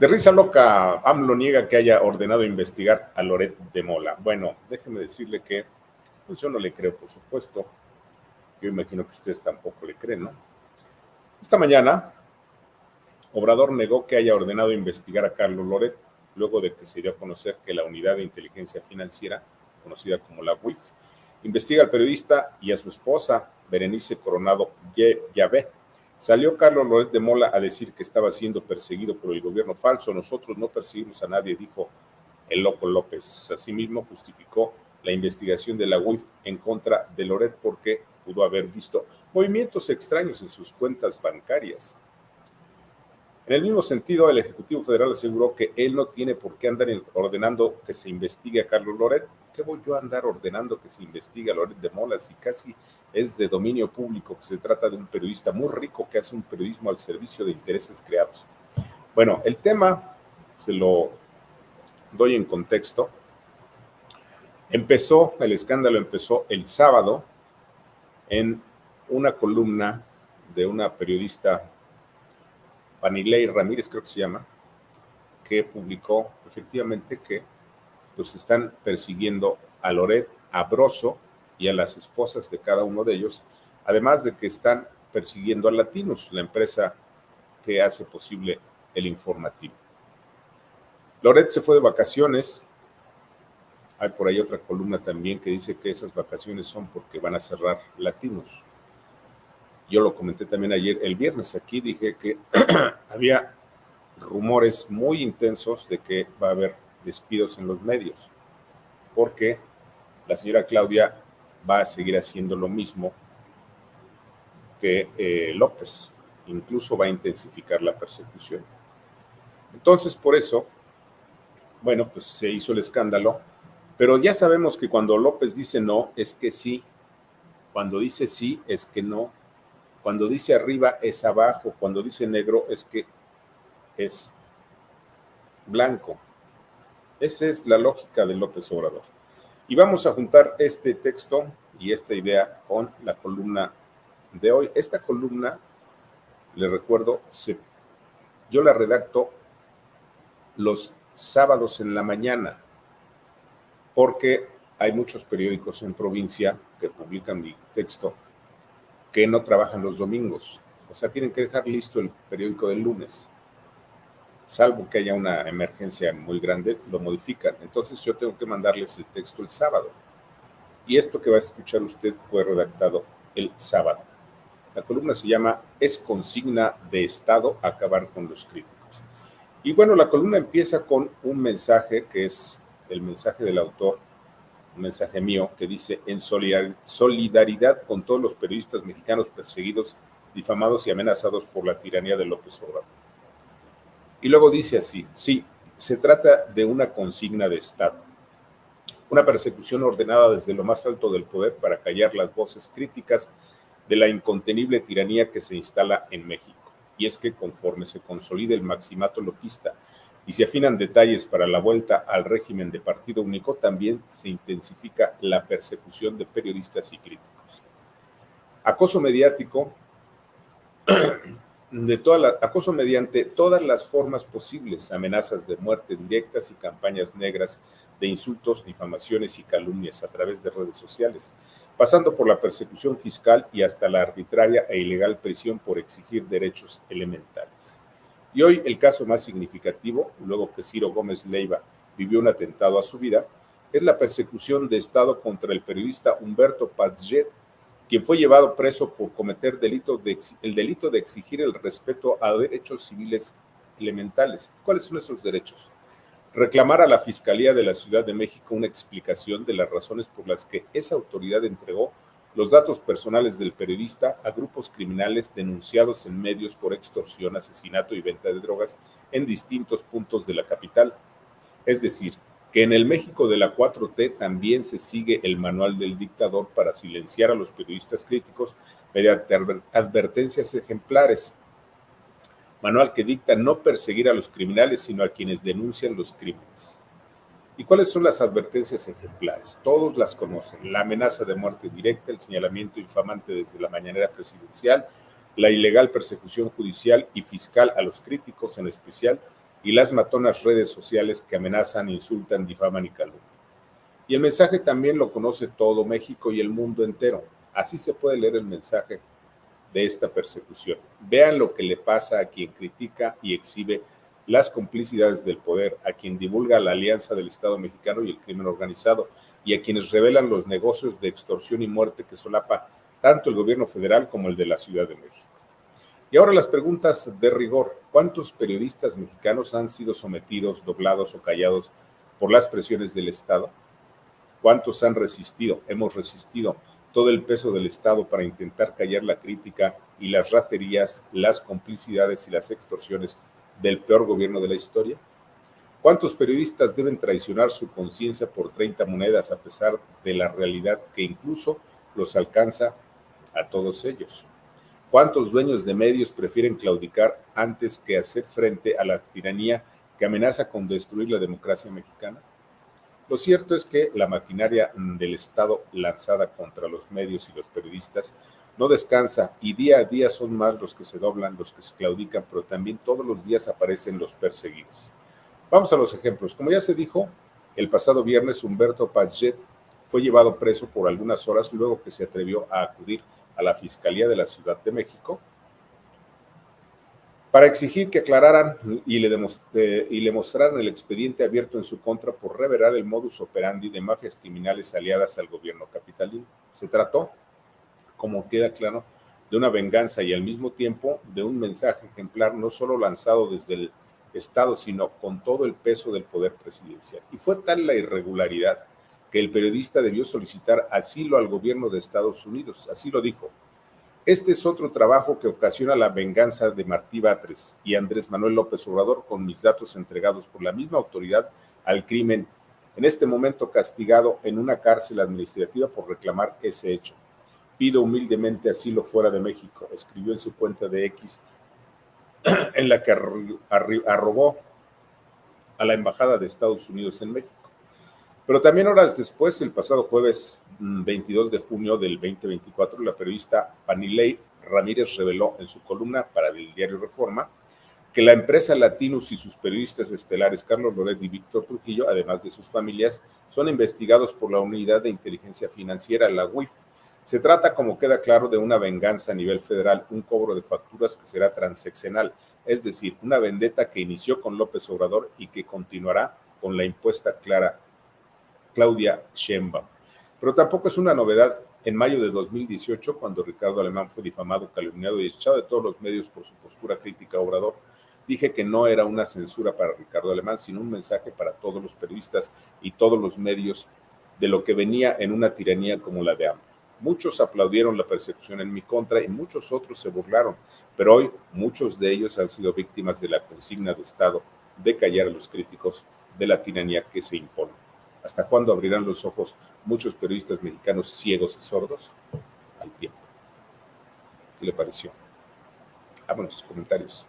De risa loca, AMLO niega que haya ordenado investigar a Loret de Mola. Bueno, déjeme decirle que pues yo no le creo, por supuesto. Yo imagino que ustedes tampoco le creen, ¿no? Esta mañana, Obrador negó que haya ordenado investigar a Carlos Loret, luego de que se dio a conocer que la Unidad de Inteligencia Financiera, conocida como la UIF, investiga al periodista y a su esposa, Berenice Coronado Llavé. Salió Carlos Loret de Mola a decir que estaba siendo perseguido por el gobierno falso. Nosotros no perseguimos a nadie, dijo el loco López. Asimismo, justificó la investigación de la UIF en contra de Loret porque pudo haber visto movimientos extraños en sus cuentas bancarias. En el mismo sentido, el Ejecutivo Federal aseguró que él no tiene por qué andar ordenando que se investigue a Carlos Loret. ¿Qué voy yo a andar ordenando que se investigue a Loret de Mola si casi es de dominio público que se trata de un periodista muy rico que hace un periodismo al servicio de intereses creados? Bueno, el tema se lo doy en contexto. El escándalo empezó el sábado en una columna de una periodista, Vanilei Ramírez creo que se llama, que publicó efectivamente que pues están persiguiendo a Loret, a Broso y a las esposas de cada uno de ellos, además de que están persiguiendo a Latinos, la empresa que hace posible el informativo. Loret se fue de vacaciones. Hay por ahí otra columna también que dice que esas vacaciones son porque van a cerrar Latinos. Yo lo comenté también ayer, el viernes, aquí dije que había rumores muy intensos de que va a haber despidos en los medios, porque la señora Claudia va a seguir haciendo lo mismo que López, incluso va a intensificar la persecución. Entonces, por eso, bueno, pues se hizo el escándalo, pero ya sabemos que cuando López dice no, es que sí, cuando dice sí, es que no, cuando dice arriba es abajo, cuando dice negro es que es blanco. Esa es la lógica de López Obrador. Y vamos a juntar este texto y esta idea con la columna de hoy. Esta columna, le recuerdo, yo la redacto los sábados en la mañana, porque hay muchos periódicos en provincia que publican mi texto que no trabajan los domingos. O sea, tienen que dejar listo el periódico del lunes. Salvo que haya una emergencia muy grande, lo modifican. Entonces yo tengo que mandarles el texto el sábado. Y esto que va a escuchar usted fue redactado el sábado. La columna se llama "Es consigna de Estado acabar con los críticos". Y bueno, la columna empieza con un mensaje que es el mensaje del autor, un mensaje mío que dice: en solidaridad con todos los periodistas mexicanos perseguidos, difamados y amenazados por la tiranía de López Obrador. Y luego dice así: sí, se trata de una consigna de Estado, una persecución ordenada desde lo más alto del poder para callar las voces críticas de la incontenible tiranía que se instala en México. Y es que conforme se consolida el maximato lopista y se afinan detalles para la vuelta al régimen de partido único, también se intensifica la persecución de periodistas y críticos. Acoso mediático acoso mediante todas las formas posibles, amenazas de muerte directas y campañas negras de insultos, difamaciones y calumnias a través de redes sociales, pasando por la persecución fiscal y hasta la arbitraria e ilegal prisión por exigir derechos elementales. Y hoy el caso más significativo, luego que Ciro Gómez Leiva vivió un atentado a su vida, es la persecución de Estado contra el periodista Humberto Pazjet, quien fue llevado preso por cometer el delito de exigir el respeto a derechos civiles elementales. ¿Cuáles son esos derechos? Reclamar a la Fiscalía de la Ciudad de México una explicación de las razones por las que esa autoridad entregó los datos personales del periodista a grupos criminales denunciados en medios por extorsión, asesinato y venta de drogas en distintos puntos de la capital. Es decir, que en el México de la 4T también se sigue el manual del dictador para silenciar a los periodistas críticos mediante advertencias ejemplares. Manual que dicta no perseguir a los criminales, sino a quienes denuncian los crímenes. ¿Y cuáles son las advertencias ejemplares? Todos las conocen: la amenaza de muerte directa, el señalamiento infamante desde la mañanera presidencial, la ilegal persecución judicial y fiscal a los críticos, en especial y las matonas redes sociales que amenazan, insultan, difaman y calumnian. Y el mensaje también lo conoce todo México y el mundo entero. Así se puede leer el mensaje de esta persecución. Vean lo que le pasa a quien critica y exhibe las complicidades del poder, a quien divulga la alianza del Estado mexicano y el crimen organizado, y a quienes revelan los negocios de extorsión y muerte que solapa tanto el gobierno federal como el de la Ciudad de México. Y ahora las preguntas de rigor. ¿Cuántos periodistas mexicanos han sido sometidos, doblados o callados por las presiones del Estado? ¿Cuántos han resistido? Hemos resistido todo el peso del Estado para intentar callar la crítica y las raterías, las complicidades y las extorsiones del peor gobierno de la historia. ¿Cuántos periodistas deben traicionar su conciencia por 30 monedas a pesar de la realidad que incluso los alcanza a todos ellos? ¿Cuántos dueños de medios prefieren claudicar antes que hacer frente a la tiranía que amenaza con destruir la democracia mexicana? Lo cierto es que la maquinaria del Estado lanzada contra los medios y los periodistas no descansa y día a día son más los que se doblan, los que se claudican, pero también todos los días aparecen los perseguidos. Vamos a los ejemplos. Como ya se dijo, el pasado viernes Humberto Pazet fue llevado preso por algunas horas luego que se atrevió a acudir a la Fiscalía de la Ciudad de México para exigir que aclararan y le mostraran el expediente abierto en su contra por revelar el modus operandi de mafias criminales aliadas al gobierno capitalino. Se trató, como queda claro, de una venganza y al mismo tiempo de un mensaje ejemplar no solo lanzado desde el Estado, sino con todo el peso del poder presidencial. Y fue tal la irregularidad que el periodista debió solicitar asilo al gobierno de Estados Unidos. Así lo dijo. Este es otro trabajo que ocasiona la venganza de Martí Batres y Andrés Manuel López Obrador con mis datos entregados por la misma autoridad al crimen, en este momento castigado en una cárcel administrativa por reclamar ese hecho. Pido humildemente asilo fuera de México, escribió en su cuenta de X, en la que arrobó a la Embajada de Estados Unidos en México. Pero también horas después, el pasado jueves 22 de junio del 2024, la periodista Panilei Ramírez reveló en su columna para el diario Reforma que la empresa Latinus y sus periodistas estelares Carlos Loret y Víctor Trujillo, además de sus familias, son investigados por la Unidad de Inteligencia Financiera, la UIF. Se trata, como queda claro, de una venganza a nivel federal, un cobro de facturas que será transeccional, es decir, una vendetta que inició con López Obrador y que continuará con la impuesta Claudia Sheinbaum. Pero tampoco es una novedad. En mayo de 2018, cuando Ricardo Alemán fue difamado, calumniado y echado de todos los medios por su postura crítica a Obrador, dije que no era una censura para Ricardo Alemán, sino un mensaje para todos los periodistas y todos los medios de lo que venía en una tiranía como la de AMLO. Muchos aplaudieron la persecución en mi contra y muchos otros se burlaron, pero hoy muchos de ellos han sido víctimas de la consigna de Estado de callar a los críticos de la tiranía que se impone. ¿Hasta cuándo abrirán los ojos muchos periodistas mexicanos ciegos y sordos? Al tiempo. ¿Qué le pareció? Vámonos, comentarios.